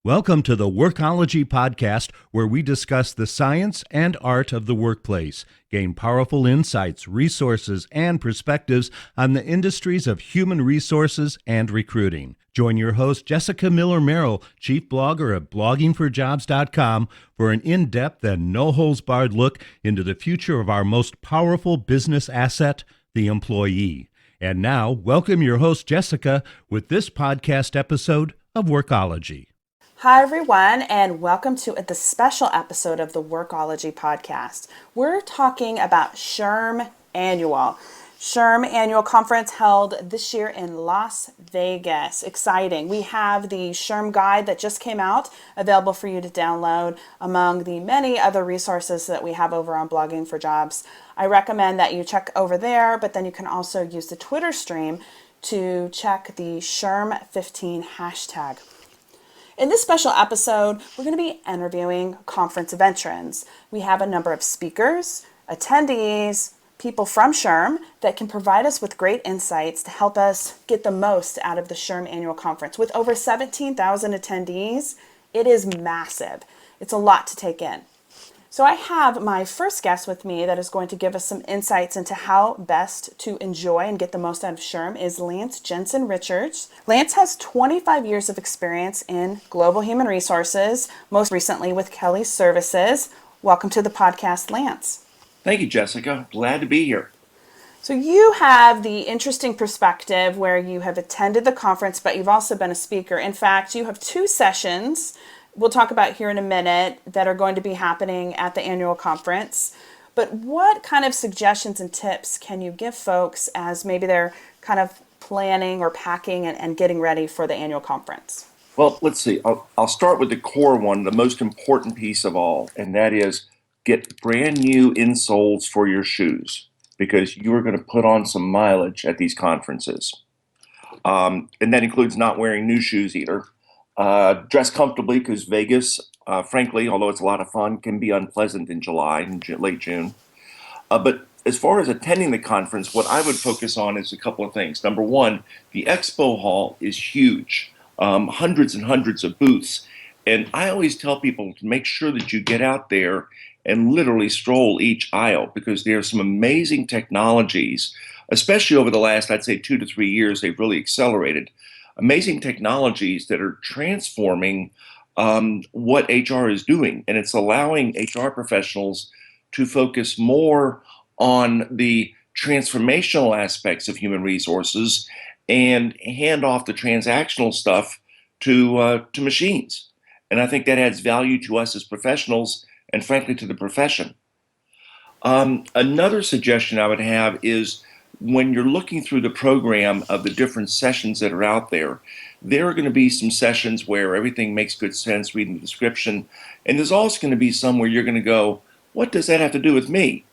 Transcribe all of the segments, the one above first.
Welcome to the WORKOLOGY podcast, where we discuss the science and art of the workplace, gain powerful insights, resources, and perspectives on the industries of human resources and recruiting. Join your host, Jessica Miller-Merrill, chief blogger of bloggingforjobs.com, for an in-depth and no-holds-barred look into the future of our most powerful business asset, the employee. And now, welcome your host, Jessica, with this podcast episode of WORKOLOGY. Hi, everyone, and welcome to the special episode of the WORKOLOGY podcast. We're talking about SHRM Annual. SHRM Annual Conference held this year in Las Vegas. Exciting. We have the SHRM guide that just came out, available for you to download among the many other resources that we have over on Blogging for Jobs. I recommend that you check over there, but then you can also use the Twitter stream to check the SHRM15 hashtag. In this special episode, we're going to be interviewing conference veterans. We have a number of speakers, attendees, people from SHRM that can provide us with great insights to help us get the most out of the SHRM Annual Conference. With over 17,000 attendees, it is massive. It's a lot to take in. So I have my first guest with me that is going to give us some insights into how best to enjoy and get the most out of SHRM is Lance Jensen Richards. Lance has 25 years of experience in global human resources, most recently with Kelly Services. Welcome to the podcast, Lance. Thank you, Jessica. Glad to be here. So you have the interesting perspective where you have attended the conference, but you've also been a speaker. In fact, you have two sessions we'll talk about here in a minute that are going to be happening at the annual conference. But what kind of suggestions and tips can you give folks as maybe they're kind of planning or packing and getting ready for the annual conference? Well, let's see. I'll start with the core one, the most important piece of all, and that is get brand new insoles for your shoes, because you are going to put on some mileage at these conferences. And that includes not wearing new shoes either. Dress comfortably, because Vegas, frankly, although it's a lot of fun, can be unpleasant in July and late June. But as far as attending the conference, what I would focus on is a couple of things. Number one, the expo hall is huge, hundreds and hundreds of booths. And I always tell people to make sure that you get out there and literally stroll each aisle, because there are some amazing technologies, especially over the last, I'd say, 2 to 3 years, they've really accelerated. Amazing technologies that are transforming what HR is doing. And it's allowing HR professionals to focus more on the transformational aspects of human resources and hand off the transactional stuff to machines. And I think that adds value to us as professionals and frankly to the profession. Another suggestion I would have is, when you're looking through the program of the different sessions that are out there, there are going to be some sessions where everything makes good sense, reading the description, and there's also going to be some where you're going to go, what does that have to do with me?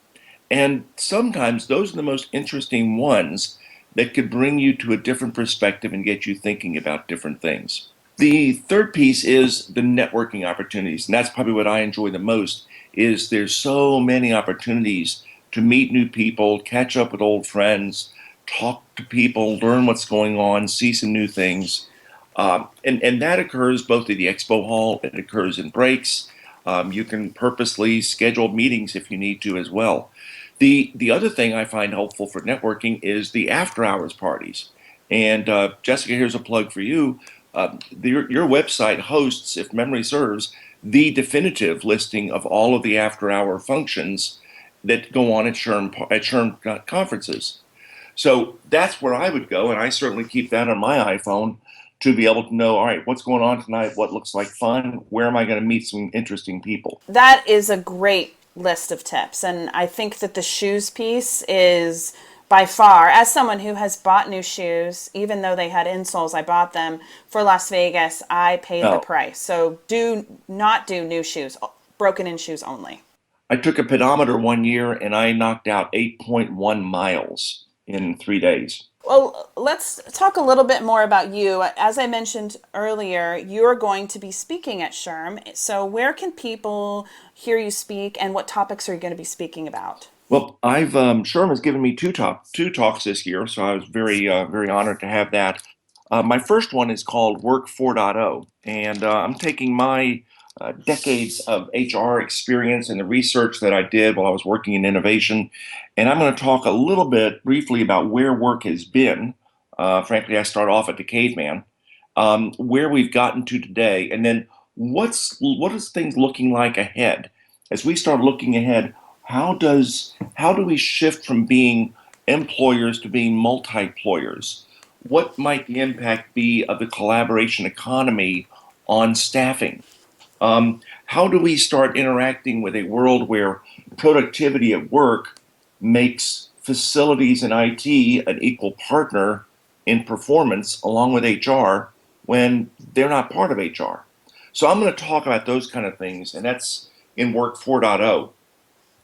And sometimes those are the most interesting ones that could bring you to a different perspective and get you thinking about different things. The third piece is the networking opportunities, and that's probably what I enjoy the most, is there's so many opportunities to meet new people, catch up with old friends, talk to people, learn what's going on, see some new things. And that occurs both at the expo hall, it occurs in breaks. You can purposely schedule meetings if you need to as well. The other thing I find helpful for networking is the after hours parties. And Jessica, here's a plug for you. Your website hosts, if memory serves, the definitive listing of all of the after hour functions that go on at SHRM conferences. So that's where I would go, and I certainly keep that on my iPhone to be able to know, all right, what's going on tonight, what looks like fun, where am I going to meet some interesting people. That is a great list of tips, and I think that the shoes piece is by far, as someone who has bought new shoes, even though they had insoles, I bought them for Las Vegas, I paid the price. So do not do new shoes, broken in shoes only. I took a pedometer one year and I knocked out 8.1 miles in 3 days. Well, let's talk a little bit more about you. As I mentioned earlier, you're going to be speaking at SHRM. So where can people hear you speak, and what topics are you going to be speaking about? Well, SHRM has given me two talks this year, so I was very honored to have that. My first one is called Work 4.0, and I'm taking my decades of HR experience and the research that I did while I was working in innovation, and I'm going to talk a little bit briefly about where work has been. Frankly, I start off at the caveman, where we've gotten to today, and then what is things looking like ahead? As we start looking ahead, how do we shift from being employers to being multi-employers? What might the impact be of the collaboration economy on staffing? How do we start interacting with a world where productivity at work makes facilities and IT an equal partner in performance along with HR when they're not part of HR? So I'm going to talk about those kind of things, and that's in Work 4.0.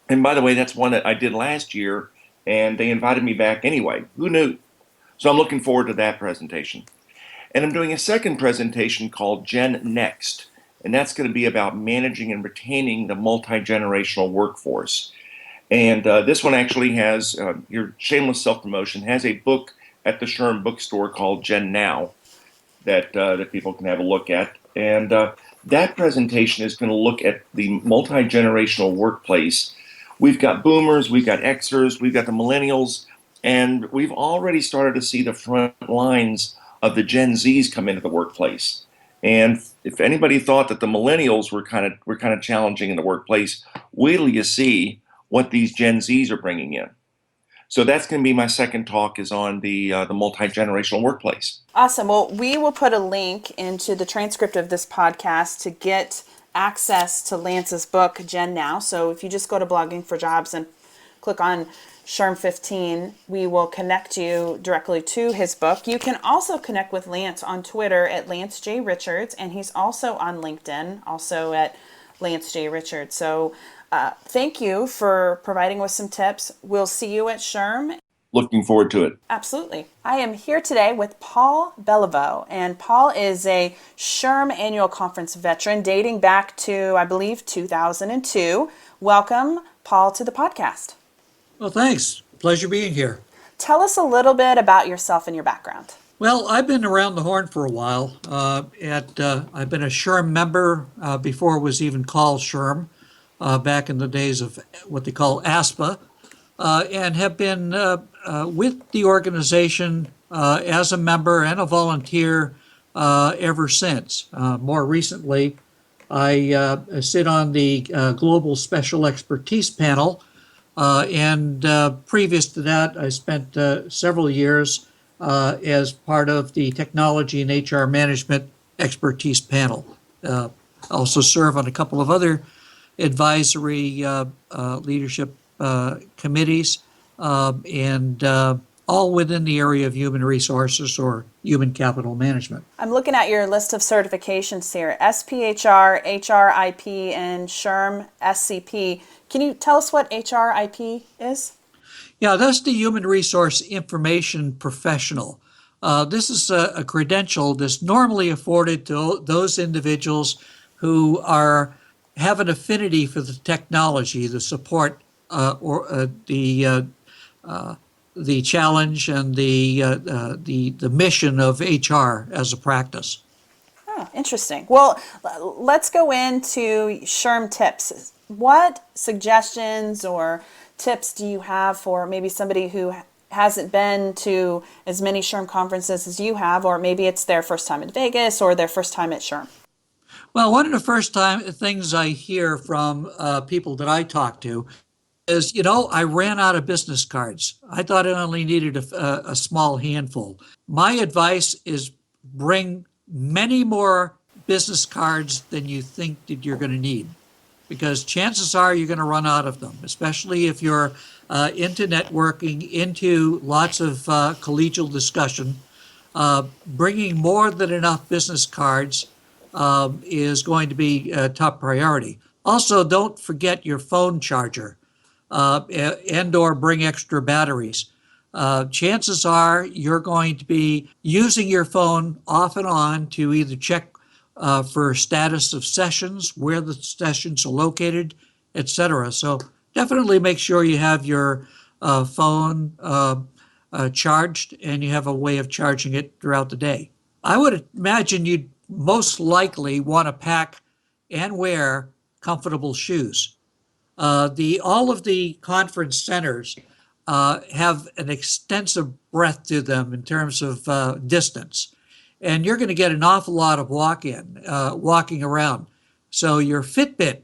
And by the way, that's one that I did last year, and they invited me back anyway. Who knew? So I'm looking forward to that presentation. And I'm doing a second presentation called Gen Next, and that's going to be about managing and retaining the multi-generational workforce. And this one actually has, your shameless self-promotion, has a book at the SHRM bookstore called Gen Now that people can have a look at. And that presentation is going to look at the multi-generational workplace. We've got boomers, we've got Xers, we've got the millennials, and we've already started to see the front lines of the Gen Zs come into the workplace. And if anybody thought that the millennials were kind of challenging in the workplace, wait till you see what these Gen Zs are bringing in. So that's going to be my second talk, is on the multi-generational workplace. Awesome. Well, we will put a link into the transcript of this podcast to get access to Lance's book, Gen Now. So if you just go to Blogging for Jobs and click on SHRM 15, we will connect you directly to his book. You can also connect with Lance on Twitter at Lance J. Richards, and he's also on LinkedIn, also at Lance J. Richards. So thank you for providing us some tips. We'll see you at SHRM. Looking forward to it. Absolutely. I am here today with Paul Beliveau, and Paul is a SHRM Annual Conference veteran dating back to, I believe, 2002. Welcome, Paul, to the podcast. Well, thanks. Pleasure being here. Tell us a little bit about yourself and your background. Well, I've been around the horn for a while. I've been a SHRM member before it was even called SHRM, back in the days of what they call ASPA, and have been with the organization as a member and a volunteer ever since. More recently, I sit on the Global Special Expertise Panel, and previous to that, I spent several years as part of the Technology and HR Management Expertise Panel. I also serve on a couple of other advisory leadership committees, and all within the area of human resources or human capital management. I'm looking at your list of certifications here, SPHR, HRIP, and SHRM SCP. Can you tell us what HRIP is? Yeah, that's the Human Resource Information Professional. This is a credential that's normally afforded to those individuals who have an affinity for the technology, the support, or the challenge and the mission of HR as a practice. Oh, interesting. Well, let's go into SHRM tips. What suggestions or tips do you have for maybe somebody who hasn't been to as many SHRM conferences as you have, or maybe it's their first time in Vegas or their first time at SHRM? Well, one of the first things I hear from people that I talk to is, I ran out of business cards. I thought I only needed a small handful. My advice is bring many more business cards than you think that you're going to need, because chances are you're going to run out of them, especially if you're into networking, into lots of collegial discussion. Bringing more than enough business cards is going to be a top priority. Also, don't forget your phone charger and or bring extra batteries. Chances are you're going to be using your phone off and on to either check for status of sessions, where the sessions are located, etc. So definitely make sure you have your phone charged and you have a way of charging it throughout the day. I would imagine you'd most likely want to pack and wear comfortable shoes. All of the conference centers have an extensive breadth to them in terms of distance, and you're going to get an awful lot of walking around. So your Fitbit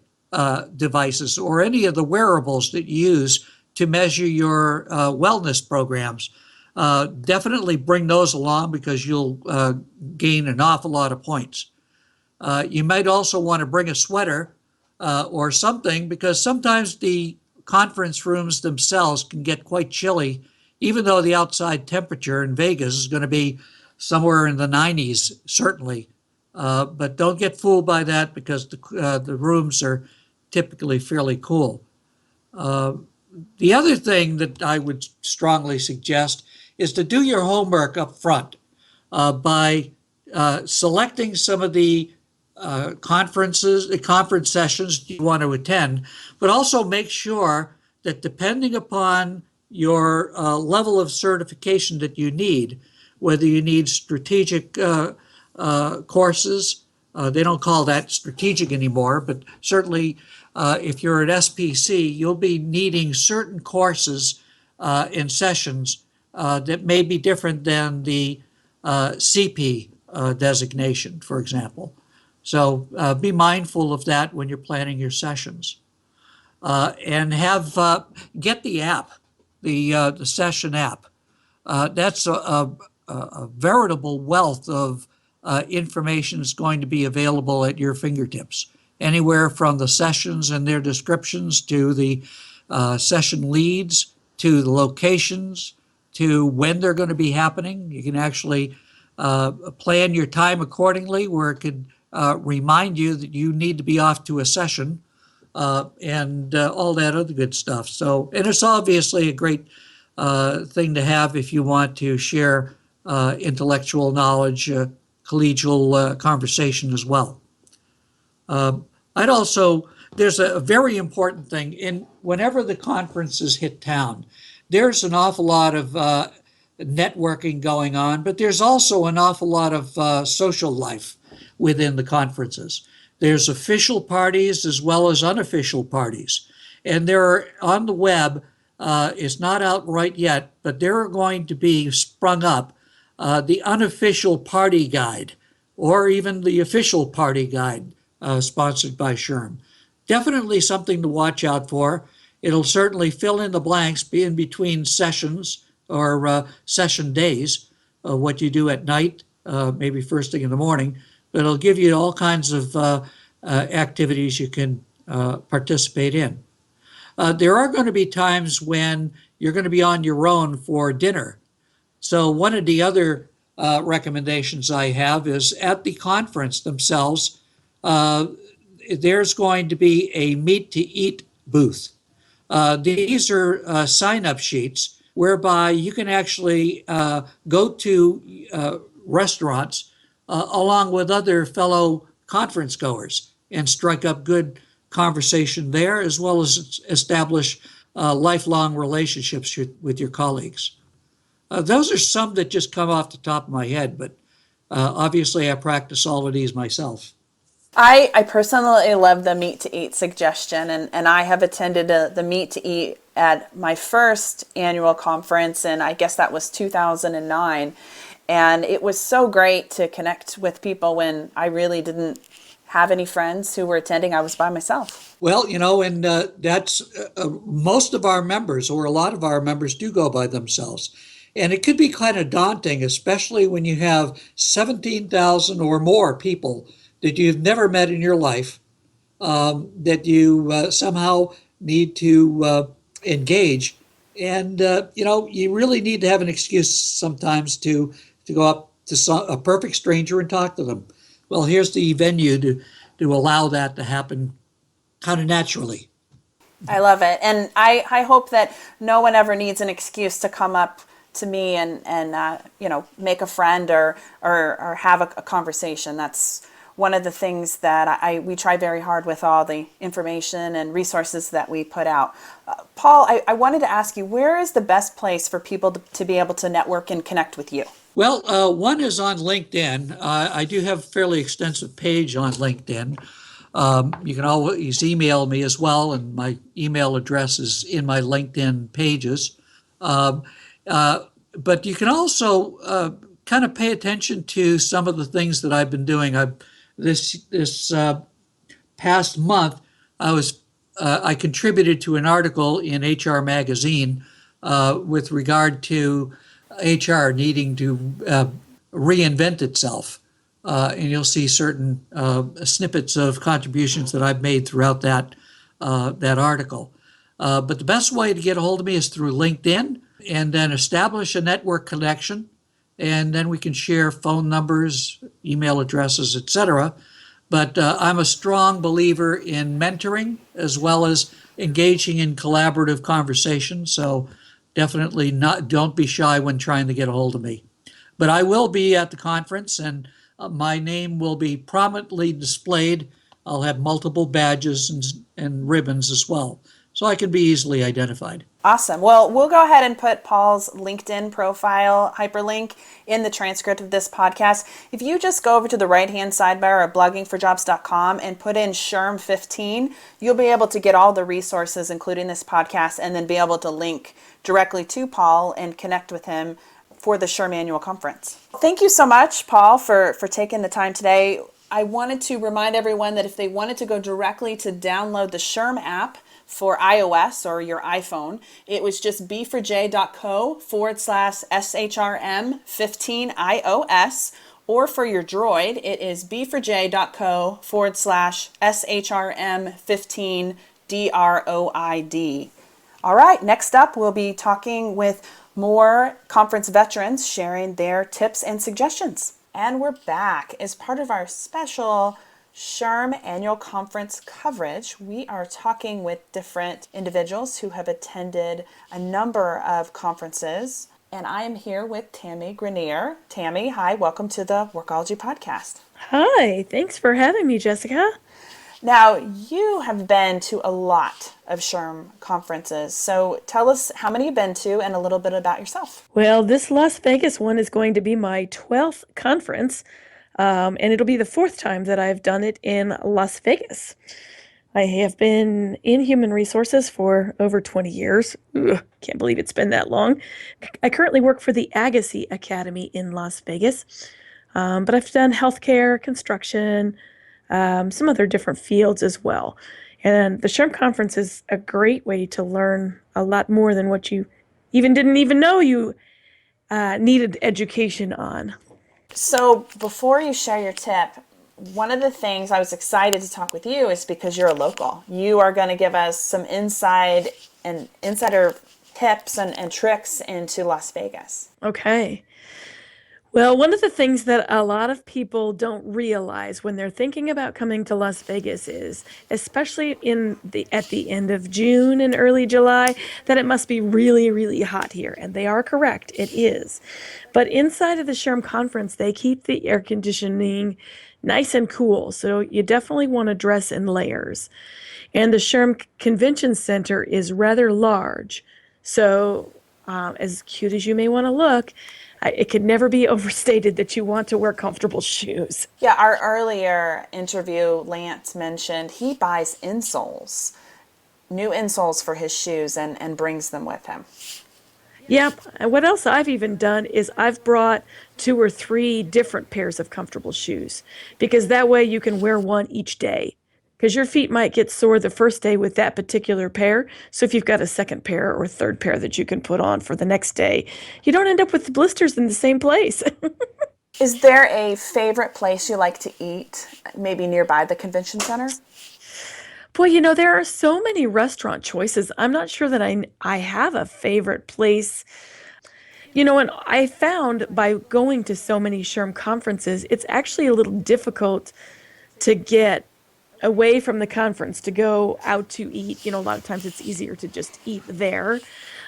devices or any of the wearables that you use to measure your wellness programs, definitely bring those along because you'll gain an awful lot of points. You might also want to bring a sweater or something because sometimes the conference rooms themselves can get quite chilly, even though the outside temperature in Vegas is going to be somewhere in the 90s, certainly. But don't get fooled by that because the rooms are typically fairly cool. The other thing that I would strongly suggest is to do your homework up front by selecting some of the conference sessions you want to attend, but also make sure that depending upon your level of certification that you need, whether you need strategic courses, they don't call that strategic anymore, but certainly if you're at SPC, you'll be needing certain courses in sessions that may be different than the CP designation, for example. So be mindful of that when you're planning your sessions. And get the app, the session app. That's a veritable wealth of information is going to be available at your fingertips, anywhere from the sessions and their descriptions to the session leads, to the locations, to when they're going to be happening. You can actually plan your time accordingly where it could remind you that you need to be off to a session and all that other good stuff. So, and it's obviously a great thing to have if you want to share intellectual knowledge, collegial conversation as well. There's a very important thing whenever the conferences hit town, there's an awful lot of networking going on, but there's also an awful lot of social life within the conferences. There's official parties as well as unofficial parties. And there are on the web, it's not out right yet, but there are going to be sprung up the unofficial party guide or even the official party guide sponsored by SHRM. Definitely something to watch out for. It'll certainly fill in the blanks in between sessions or session days, what you do at night, maybe first thing in the morning, but it'll give you all kinds of activities you can participate in. There are going to be times when you're going to be on your own for dinner. So one of the other recommendations I have is at the conference themselves, there's going to be a meet to eat booth. These are sign-up sheets whereby you can actually go to restaurants along with other fellow conference goers and strike up good conversation there, as well as establish lifelong relationships with your colleagues. Those are some that just come off the top of my head, but obviously I practice all of these myself. I personally love the meet to eat suggestion, and I have attended the meet to eat at my first annual conference, and I guess that was 2009. And it was so great to connect with people when I really didn't have any friends who were attending. I was by myself. Well, and that's most of our members, or a lot of our members, do go by themselves. And it could be kind of daunting, especially when you have 17,000 or more people that you've never met in your life, that you somehow need to engage. And, you really need to have an excuse sometimes to go up to a perfect stranger and talk to them. Well, here's the venue to allow that to happen kind of naturally. I love it. And I hope that no one ever needs an excuse to come up to me and make a friend or have a conversation. That's one of the things that we try very hard with all the information and resources that we put out. Paul, I wanted to ask you, where is the best place for people to be able to network and connect with you? Well, one is on LinkedIn. I do have a fairly extensive page on LinkedIn. You can always email me as well, and my email address is in my LinkedIn pages. Um, uh, but you can also kind of pay attention to some of the things that I've been doing. This past month, I contributed to an article in HR Magazine with regard to HR needing to reinvent itself. And you'll see certain snippets of contributions that I've made throughout that article. But the best way to get a hold of me is through LinkedIn, and then establish a network connection, and then we can share phone numbers, email addresses, etc. But I'm a strong believer in mentoring as well as engaging in collaborative conversation. So definitely don't be shy when trying to get a hold of me. But I will be at the conference, and my name will be prominently displayed. I'll have multiple badges and ribbons as well, so I can be easily identified. Awesome. Well, we'll go ahead and put Paul's LinkedIn profile hyperlink in the transcript of this podcast. If you just go over to the right-hand sidebar of bloggingforjobs.com and put in SHRM15, you'll be able to get all the resources, including this podcast, and then be able to link directly to Paul and connect with him for the SHRM Annual Conference. Thank you so much, Paul, for taking the time today. I wanted to remind everyone that if they wanted to go directly to download the SHRM app for iOS or your iPhone, it was just b4j.co/SHRM15iOS, or for your Droid, it is b4j.co/SHRM15DROID. All right, next up, we'll be talking with more conference veterans sharing their tips and suggestions. And we're back. As part of our special SHRM Annual Conference coverage, we are talking with different individuals who have attended a number of conferences. And I am here with Tammy Grenier. Tammy, hi, welcome to the Workology podcast. Hi, thanks for having me, Jessica. Now, you have been to a lot of SHRM conferences, so tell us how many you've been to and a little bit about yourself. Well, this Las Vegas one is going to be my 12th conference, and it'll be the 4th time that I've done it in Las Vegas. I have been in human resources for over 20 years. Ugh, can't believe it's been that long. I currently work for the Agassi Academy in Las Vegas, but I've done healthcare, construction, some other different fields as well. And the SHRM conference is a great way to learn a lot more than what you didn't even know you needed education on. So before you share your tip, one of the things I was excited to talk with you is because you're a local. You are going to give us some insider tips and tricks into Las Vegas. Okay. Well, one of the things that a lot of people don't realize when they're thinking about coming to Las Vegas is, especially at the end of June and early July, that it must be really, really hot here. And they are correct, it is. But inside of the SHRM conference, they keep the air conditioning nice and cool. So you definitely want to dress in layers. And the SHRM Convention Center is rather large. So as cute as you may want to look, it could never be overstated that you want to wear comfortable shoes. Yeah, our earlier interview, Lance mentioned he buys insoles, new insoles for his shoes and brings them with him. Yep. And what else I've even done is I've brought 2 or 3 different pairs of comfortable shoes, because that way you can wear one each day. Because your feet might get sore the first day with that particular pair. So if you've got a second pair or third pair that you can put on for the next day, you don't end up with the blisters in the same place. Is there a favorite place you like to eat, maybe nearby the convention center? Boy, there are so many restaurant choices. I'm not sure that I have a favorite place. And I found by going to so many SHRM conferences, it's actually a little difficult to get away from the conference to go out to eat. A lot of times it's easier to just eat there.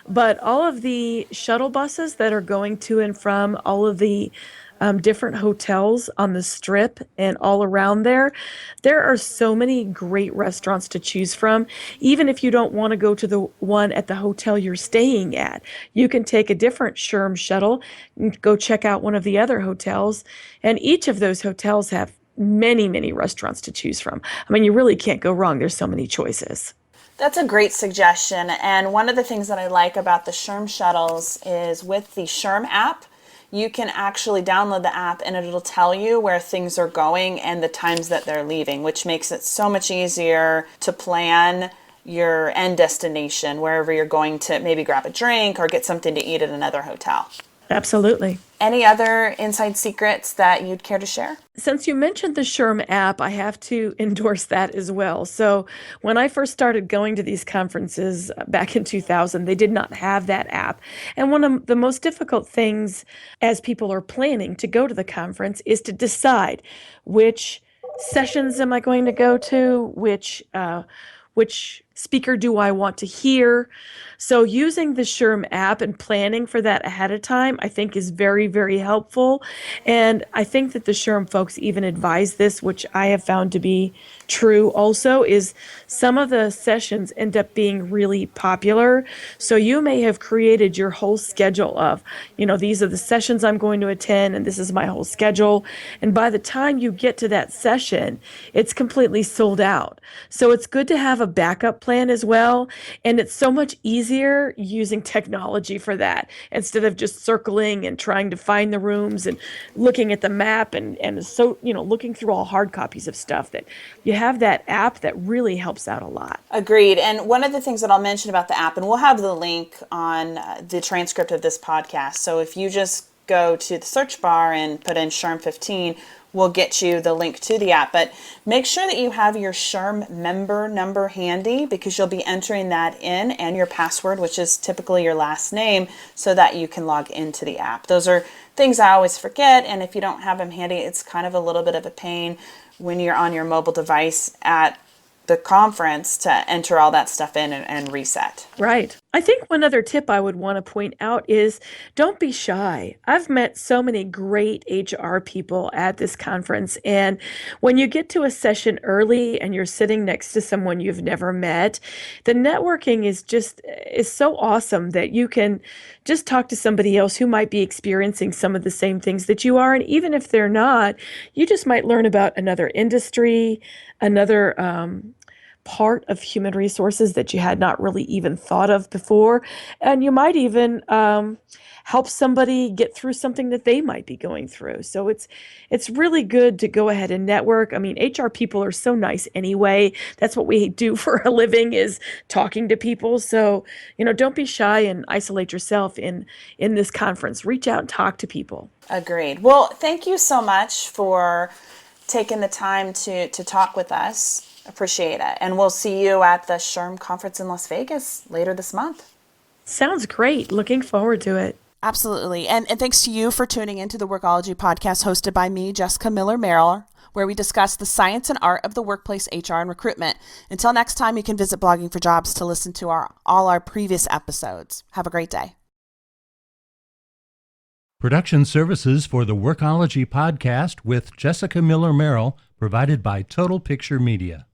But all of the shuttle buses that are going to and from all of the different hotels on the Strip and all around there. There are so many great restaurants to choose from. Even if you don't want to go to the one at the hotel you're staying at, you can take a different SHRM shuttle and go check out one of the other hotels. And each of those hotels have many, many restaurants to choose from. I mean, you really can't go wrong. There's so many choices. That's a great suggestion. And one of the things that I like about the SHRM shuttles is with the SHRM app, you can actually download the app and it'll tell you where things are going and the times that they're leaving, which makes it so much easier to plan your end destination, wherever you're going to maybe grab a drink or get something to eat at another hotel. Absolutely. Any other inside secrets that you'd care to share? Since you mentioned the SHRM app, I have to endorse that as well. So when I first started going to these conferences back in 2000, they did not have that app. And one of the most difficult things as people are planning to go to the conference is to decide which sessions am I going to go to, which speaker do I want to hear? So using the SHRM app and planning for that ahead of time, I think is very, very helpful. And I think that the SHRM folks even advise this, which I have found to be true also, is some of the sessions end up being really popular. So you may have created your whole schedule of, these are the sessions I'm going to attend and this is my whole schedule. And by the time you get to that session, it's completely sold out. So it's good to have a backup plan as well. And it's so much easier using technology for that instead of just circling and trying to find the rooms and looking at the map and so, looking through all hard copies of stuff. That you have that app that really helps out a lot. Agreed. And one of the things that I'll mention about the app, and we'll have the link on the transcript of this podcast. So if you just go to the search bar and put in SHRM 15, we'll get you the link to the app. But make sure that you have your SHRM member number handy, because you'll be entering that in and your password, which is typically your last name, so that you can log into the app. Those are things I always forget. And if you don't have them handy, it's kind of a little bit of a pain when you're on your mobile device at the conference to enter all that stuff in and reset. Right. I think one other tip I would want to point out is don't be shy. I've met so many great HR people at this conference. And when you get to a session early and you're sitting next to someone you've never met, the networking is so awesome that you can just talk to somebody else who might be experiencing some of the same things that you are. And even if they're not, you just might learn about another industry, another part of human resources that you had not really even thought of before. And you might even help somebody get through something that they might be going through. So it's really good to go ahead and network. I mean, HR people are so nice anyway. That's what we do for a living, is talking to people. So, don't be shy and isolate yourself in this conference. Reach out and talk to people. Agreed. Well, thank you so much for taking the time to talk with us. Appreciate it. And we'll see you at the SHRM conference in Las Vegas later this month. Sounds great. Looking forward to it. Absolutely. And thanks to you for tuning into the Workology podcast hosted by me, Jessica Miller-Merrill, where we discuss the science and art of the workplace, HR, and recruitment. Until next time, you can visit Blogging for Jobs to listen to all our previous episodes. Have a great day. Production services for the Workology podcast with Jessica Miller-Merrill provided by Total Picture Media.